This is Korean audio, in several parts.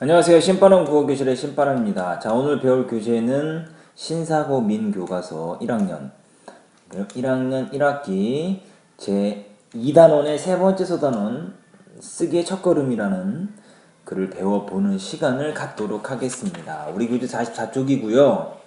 안녕하세요. 신바람 국어교실의 신바람입니다. 자, 오늘 배울 교재는 신사고 민교과서 1학년 1학기 제2단원의 세 번째 소단원 쓰기의 첫걸음이라는 글을 배워보는 시간을 갖도록 하겠습니다. 우리 교재 44쪽이고요.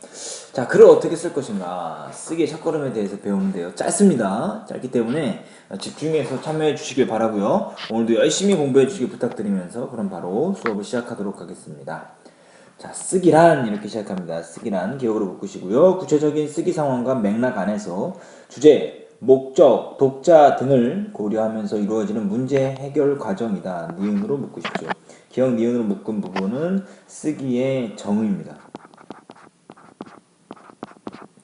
자, 글을 어떻게 쓸 것인가, 쓰기의 첫걸음에 대해서 배우는데요. 짧습니다. 짧기 때문에 집중해서 참여해 주시길 바라고요. 오늘도 열심히 공부해 주시길 부탁드리면서 그럼 바로 수업을 시작하도록 하겠습니다. 자, 쓰기란 이렇게 시작합니다. 쓰기란 기억으로 묶으시고요. 구체적인 쓰기 상황과 맥락 안에서 주제, 목적, 독자 등을 고려하면서 이루어지는 문제 해결 과정이다. 니은으로 묶으십시오. 기억 니은으로 묶은 부분은 쓰기의 정의입니다.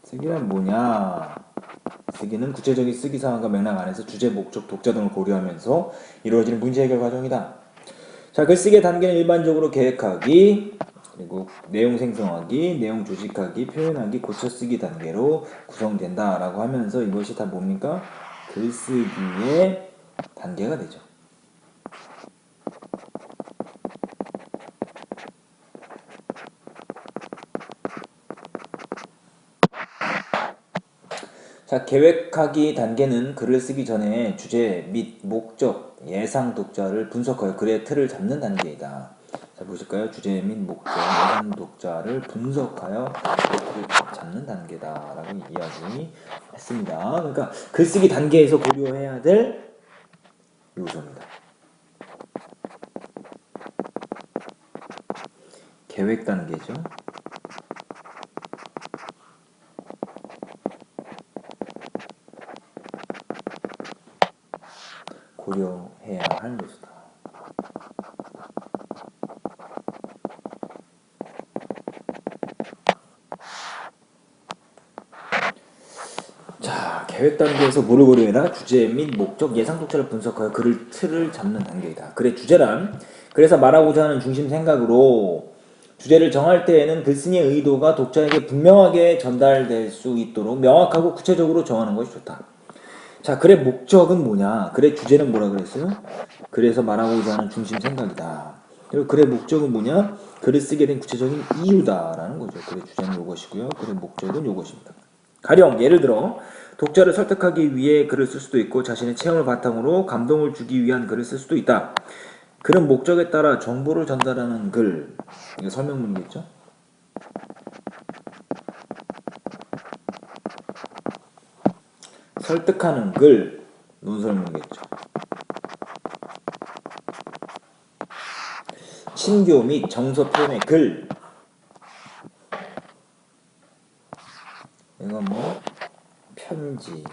쓰기란 뭐냐? 쓰기는 구체적인 쓰기 상황과 맥락 안에서 주제, 목적, 독자 등을 고려하면서 이루어지는 문제 해결 과정이다. 자, 글쓰기의 단계는 일반적으로 계획하기, 그리고 내용 생성하기, 내용 조직하기, 표현하기, 고쳐쓰기 단계로 구성된다 라고 하면서 이것이 다 뭡니까? 글쓰기의 단계가 되죠. 자, 계획하기 단계는 글을 쓰기 전에 주제 및 목적, 예상 독자를 분석하여 글의 틀을 잡는 단계이다. 자, 보실까요? 주제 및 목적, 예상 독자를 분석하여 글의 틀을 잡는 단계다라고 이야기했습니다. 그러니까 글쓰기 단계에서 고려해야 될 요소입니다. 계획 단계죠. 고려해야 할 요소다. 자, 계획 단계에서 뭐를 고려해라? 주제 및 목적, 예상 독자를 분석하여 글을 틀을 잡는 단계이다. 글의 주제란, 그래서 말하고자 하는 중심 생각으로 주제를 정할 때에는 글쓴이의 의도가 독자에게 분명하게 전달될 수 있도록 명확하고 구체적으로 정하는 것이 좋다. 자, 글의 목적은 뭐냐? 글의 주제는 뭐라 그랬어요? 그래서 말하고자 하는 중심 생각이다. 그리고 글의 목적은 뭐냐? 글을 쓰게 된 구체적인 이유다라는 거죠. 글의 주제는 요것이고요. 글의 목적은 요것입니다. 가령 예를 들어 독자를 설득하기 위해 글을 쓸 수도 있고 자신의 체험을 바탕으로 감동을 주기 위한 글을 쓸 수도 있다. 글은 목적에 따라 정보를 전달하는 글. 이게 설명문이겠죠? 설득하는 글, 논설문이겠죠. 친교 및 정서 표현의 글. 이건 뭐 편지,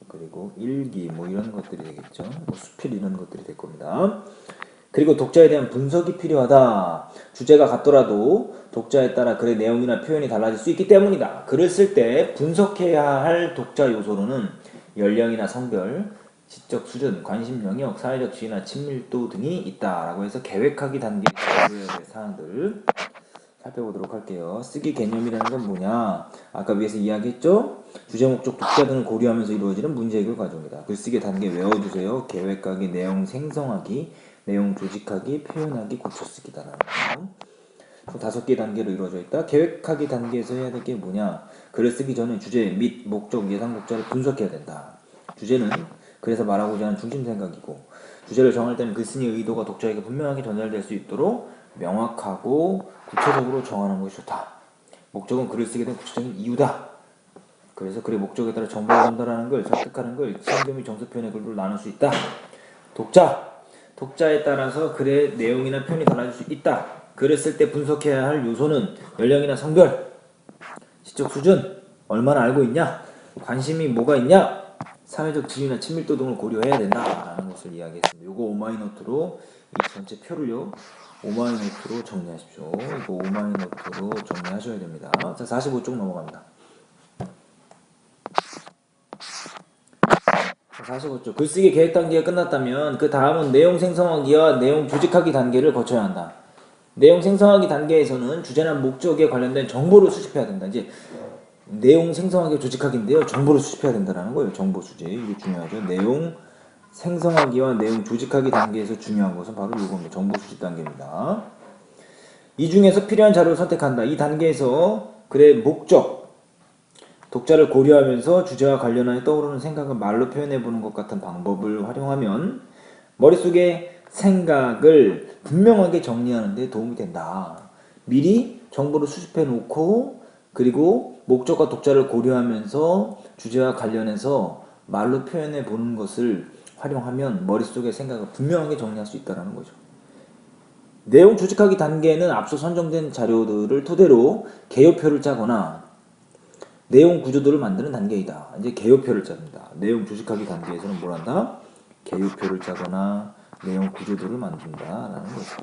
그리고 일기 뭐 이런 것들이 되겠죠. 뭐 수필 이런 것들이 될 겁니다. 그리고 독자에 대한 분석이 필요하다. 주제가 같더라도 독자에 따라 글의 내용이나 표현이 달라질 수 있기 때문이다. 글을 쓸 때 분석해야 할 독자 요소로는 연령이나 성별, 지적 수준, 관심 영역, 사회적 지위나 친밀도 등이 있다라고 해서 계획하기 단계에 고려해야 될 사항들 살펴보도록 할게요. 쓰기 개념이라는 건 뭐냐? 아까 위에서 이야기했죠? 주제, 목적, 독자 등을 고려하면서 이루어지는 문제 해결 과정이다. 글쓰기 단계 외워주세요. 계획하기, 내용 생성하기, 내용 조직하기, 표현하기, 고쳐쓰기다라는 거. 5개의 단계로 이루어져 있다. 계획하기 단계에서 해야 될 게 뭐냐? 글을 쓰기 전에 주제 및 목적, 예상 독자를 분석해야 된다. 주제는 그래서 말하고자 하는 중심 생각이고, 주제를 정할 때는 글쓴이의 의도가 독자에게 분명하게 전달될 수 있도록 명확하고 구체적으로 정하는 것이 좋다. 목적은 글을 쓰게 된 구체적인 이유다. 그래서 글의 목적에 따라 정보를 전달하는 걸, 설득하는 걸, 친교 및 정서 표현의 글로 나눌 수 있다. 독자에 따라서 글의 내용이나 표현이 달라질 수 있다. 글을 쓸 때 분석해야 할 요소는 연령이나 성별, 지적 수준, 얼마나 알고 있냐, 관심이 뭐가 있냐, 사회적 지위나 친밀도 등을 고려해야 된다라는 것을 이야기했습니다. 요거 오마이노트로 이 전체 표를요, 오마이노트로 정리하십시오. 이거 오마이노트로 정리하셔야 됩니다. 자, 45쪽 넘어갑니다. 45쪽. 글쓰기 계획 단계가 끝났다면 그 다음은 내용 생성하기와 내용 조직하기 단계를 거쳐야 한다. 내용 생성하기 단계에서는 주제나 목적에 관련된 정보를 수집해야 된다. 이제 내용 생성하기 조직하기인데요. 정보를 수집해야 된다는 거예요. 정보 수집. 이게 중요하죠. 내용 생성하기와 내용 조직하기 단계에서 중요한 것은 바로 이겁니다. 정보 수집 단계입니다. 이 중에서 필요한 자료를 선택한다. 이 단계에서 글의 목적, 독자를 고려하면서 주제와 관련하여 떠오르는 생각을 말로 표현해보는 것 같은 방법을 활용하면 머릿속에 생각을 분명하게 정리하는 데 도움이 된다. 미리 정보를 수집해 놓고 그리고 목적과 독자를 고려하면서 주제와 관련해서 말로 표현해 보는 것을 활용하면 머릿속의 생각을 분명하게 정리할 수 있다는 거죠. 내용 조직하기 단계는 앞서 선정된 자료들을 토대로 개요표를 짜거나 내용 구조도를 만드는 단계이다. 이제 개요표를 짭니다. 내용 조직하기 단계에서는 뭘 한다? 개요표를 짜거나 내용 구조도를 만든다라는 거죠.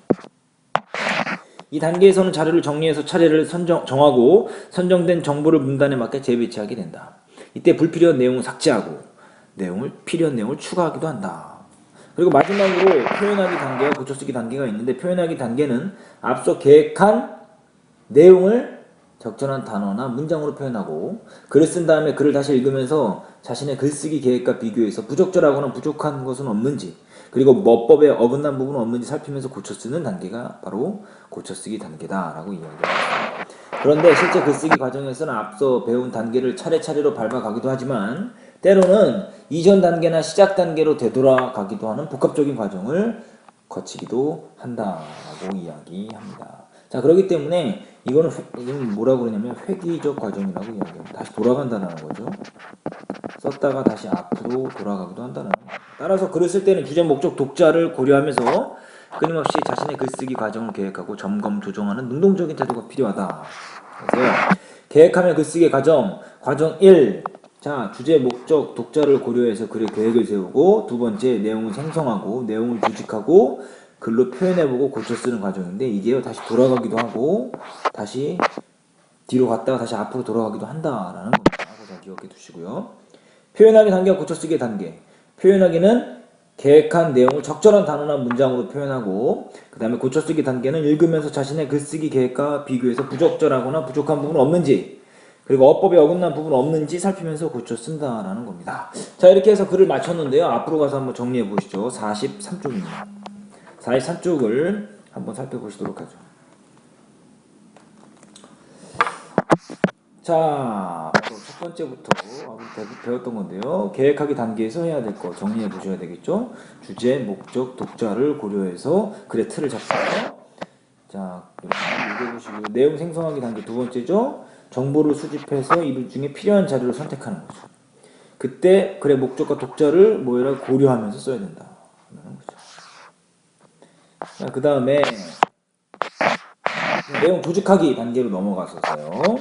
이 단계에서는 자료를 정리해서 차례를 정하고 선정된 정보를 문단에 맞게 재배치하게 된다. 이때 불필요한 내용을 삭제하고 필요한 내용을 추가하기도 한다. 그리고 마지막으로 표현하기 단계와 고쳐쓰기 단계가 있는데 표현하기 단계는 앞서 계획한 내용을 적절한 단어나 문장으로 표현하고 글을 쓴 다음에 글을 다시 읽으면서 자신의 글쓰기 계획과 비교해서 부적절하거나 부족한 것은 없는지 그리고 어법에 어긋난 부분은 없는지 살피면서 고쳐쓰는 단계가 바로 고쳐쓰기 단계다라고 이야기합니다. 그런데 실제 글쓰기 과정에서는 앞서 배운 단계를 차례차례로 밟아가기도 하지만 때로는 이전 단계나 시작 단계로 되돌아가기도 하는 복합적인 과정을 거치기도 한다라고 이야기합니다. 자, 그렇기 때문에 이거는 뭐라고 그러냐면 회귀적 과정이라고 이야기합니다. 다시 돌아간다는 거죠. 썼다가 다시 앞으로 돌아가기도 한다는 거죠. 따라서 글을 쓸 때는 주제, 목적, 독자를 고려하면서 끊임없이 자신의 글쓰기 과정을 계획하고 점검, 조정하는 능동적인 태도가 필요하다. 그래서 계획하며 글쓰기 과정 1. 자, 주제, 목적, 독자를 고려해서 글의 계획을 세우고 두 번째, 내용을 생성하고 내용을 조직하고 글로 표현해보고 고쳐 쓰는 과정인데 이게요 다시 돌아가기도 하고 다시 뒤로 갔다가 다시 앞으로 돌아가기도 한다라는 겁니다. 잘 기억해 두시고요. 표현하기 단계와 고쳐 쓰기 단계. 표현하기는 계획한 내용을 적절한 단어나 문장으로 표현하고 그 다음에 고쳐 쓰기 단계는 읽으면서 자신의 글쓰기 계획과 비교해서 부적절하거나 부족한 부분은 없는지 그리고 어법에 어긋난 부분 없는지 살피면서 고쳐 쓴다라는 겁니다. 자, 이렇게 해서 글을 마쳤는데요. 앞으로 가서 한번 정리해 보시죠. 43쪽입니다. 43쪽을 한번 살펴보시도록 하죠. 자, 첫 번째부터 배웠던 건데요. 계획하기 단계에서 해야 될 거 정리해 보셔야 되겠죠. 주제, 목적, 독자를 고려해서 글의 틀을 잡고요. 자, 이렇게 읽어보시고요. 내용 생성하기 단계 두 번째죠. 정보를 수집해서 이 중에 필요한 자료를 선택하는 거죠. 그때 글의 목적과 독자를 뭐라 고려하면서 써야 된다. 자, 그 다음에 내용 조직하기 단계로 넘어가서요.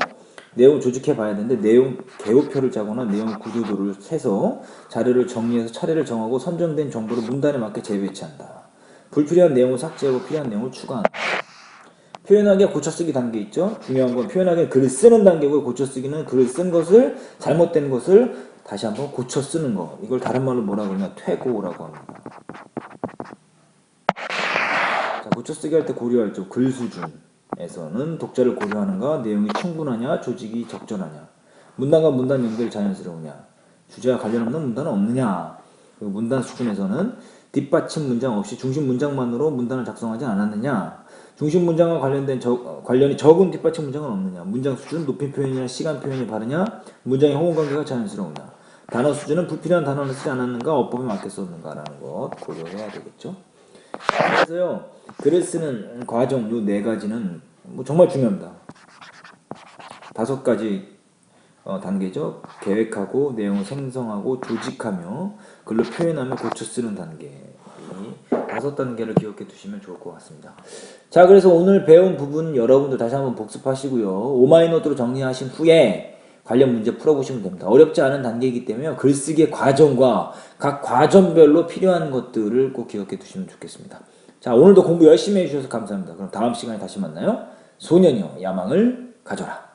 내용 조직해 봐야 되는데 내용 개요표를 짜거나 내용 구조도를 세서 자료를 정리해서 차례를 정하고 선정된 정보를 문단에 맞게 재배치한다. 불필요한 내용을 삭제하고 필요한 내용을 추가한다. 표현하기와 고쳐쓰기 단계 있죠. 중요한 건 표현하기는 글을 쓰는 단계고 고쳐쓰기는 글을 쓴 것을 잘못된 것을 다시 한번 고쳐 쓰는 거. 이걸 다른 말로 뭐라고 그러냐 퇴고라고 합니다. 자, 고쳐쓰기 할 때 고려할 점 글 수준에서는 독자를 고려하는가, 내용이 충분하냐, 조직이 적절하냐, 문단과 문단 연결이 자연스러우냐, 주제와 관련 없는 문단은 없느냐. 그리고 문단 수준에서는 뒷받침 문장 없이 중심 문장만으로 문단을 작성하지 않았느냐, 중심 문장과 관련이 적은 뒷받침 문장은 없느냐, 문장 수준 높임 표현이나 시간 표현이 바르냐, 문장의 호응 관계가 자연스러우냐, 단어 수준은 불필요한 단어를 쓰지 않았는가, 어법에 맞게 썼는가라는 것 고려해야 되겠죠. 그래서요, 글을 쓰는 과정 요 네 가지는 뭐 정말 중요합니다. 5가지 단계죠. 계획하고 내용을 생성하고 조직하며 글로 표현하며 고쳐 쓰는 단계. 이 5단계를 기억해 두시면 좋을 것 같습니다. 자, 그래서 오늘 배운 부분 여러분들 다시 한번 복습하시고요. 오마이노트로 정리하신 후에 관련 문제 풀어보시면 됩니다. 어렵지 않은 단계이기 때문에 글쓰기의 과정과 각 과정별로 필요한 것들을 꼭 기억해 두시면 좋겠습니다. 자, 오늘도 공부 열심히 해주셔서 감사합니다. 그럼 다음 시간에 다시 만나요. 소년이여 야망을 가져라.